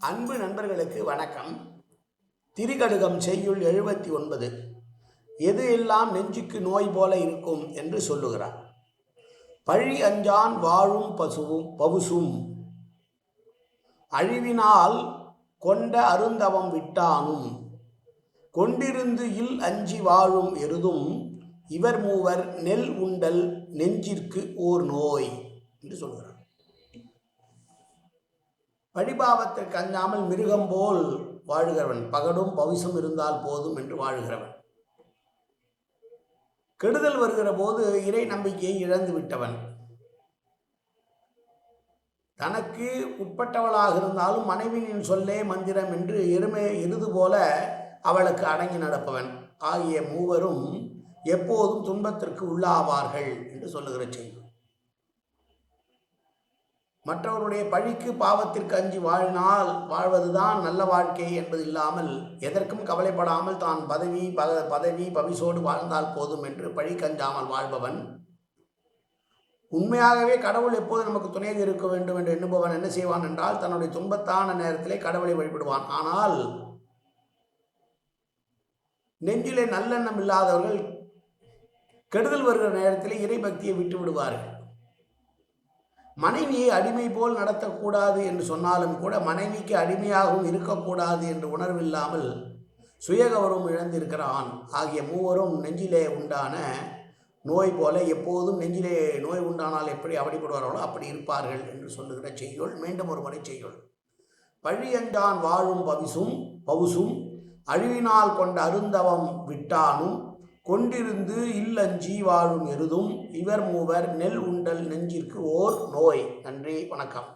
அன்பு நண்பர்களுக்கு வணக்கம். திரிகடுகம் செய்யுள் 79. எது எல்லாம் நெஞ்சுக்கு நோய் போல இருக்கும் என்று சொல்லுகிறார். பழி அஞ்சான் வாழும் பவுசும் அழிவினால் கொண்ட அருந்தவம் விட்டானும் கொண்டிருந்து இல் அஞ்சி வாழும் எருதும் இவர் மூவர் நெல் உண்டல் நெஞ்சிற்கு ஓர் நோய் என்று சொல்கிறார். பழிபாவத்திற்கு அஞ்சாமல் மிருகம் போல் வாழுகிறவன், பகடும் பவிசும் இருந்தால் போதும் என்று வாழுகிறவன், கெடுதல் வருகிற போது இறை நம்பிக்கையை இழந்து விட்டவன், தனக்கு உட்பட்டவளாக இருந்தாலும் மனைவியின் சொல்லே மந்திரம் என்று எருது போல அவளுக்கு அடங்கி நடப்பவன் ஆகிய மூவரும் எப்போதும் துன்பத்திற்கு உள்ளாவார்கள் என்று சொல்லுகிற செய்தி. மற்றவருடைய பழிக்கு பாவத்திற்கு அஞ்சி வாழ்வதுதான் நல்ல வாழ்க்கை என்பது இல்லாமல் எதற்கும் கவலைப்படாமல் தான் பதவி பவிசோடு வாழ்ந்தால் போதும் என்று பழி கஞ்சாமல் வாழ்பவன், உண்மையாகவே கடவுள் எப்போது நமக்கு துணையாக இருக்க வேண்டும் என்று எண்ணுபவன் என்ன செய்வான் என்றால் தன்னுடைய துன்பத்தான நேரத்திலே கடவுளை வழிபடுவான். ஆனால் நெஞ்சிலே நல்லெண்ணம் இல்லாதவர்கள் கெடுதல் வருகிற நேரத்திலே இறை பக்தியை விட்டு விடுவார்கள். மனைவியை அடிமை போல் நடத்தக்கூடாது என்று சொன்னாலும் கூட மனைவிக்கு அடிமையாகவும் இருக்கக்கூடாது என்று உணர்வில்லாமல் சுயகௌரவம் இழந்திருக்கிறான் ஆகிய மூவரும் நெஞ்சிலே உண்டான நோய் போல எப்போதும் நெஞ்சிலே நோய் உண்டானால் எப்படி அவதிப்படுவார்களோ அப்படி இருப்பார்கள் என்று சொல்லுகிற செய்யுள். மீண்டும் ஒரு முறை செய்யுள். பழியஞ்சான் வாழும் பவுசும் அழிவினால் கொண்ட அருந்தவம் விட்டானும் கொண்டிருந்து இல்லஞ்சி வாழும் எருதும் இவர் மூவர் நெல் உண்டல் நெஞ்சிற்கு ஓர் நோய். நன்றி, வணக்கம்.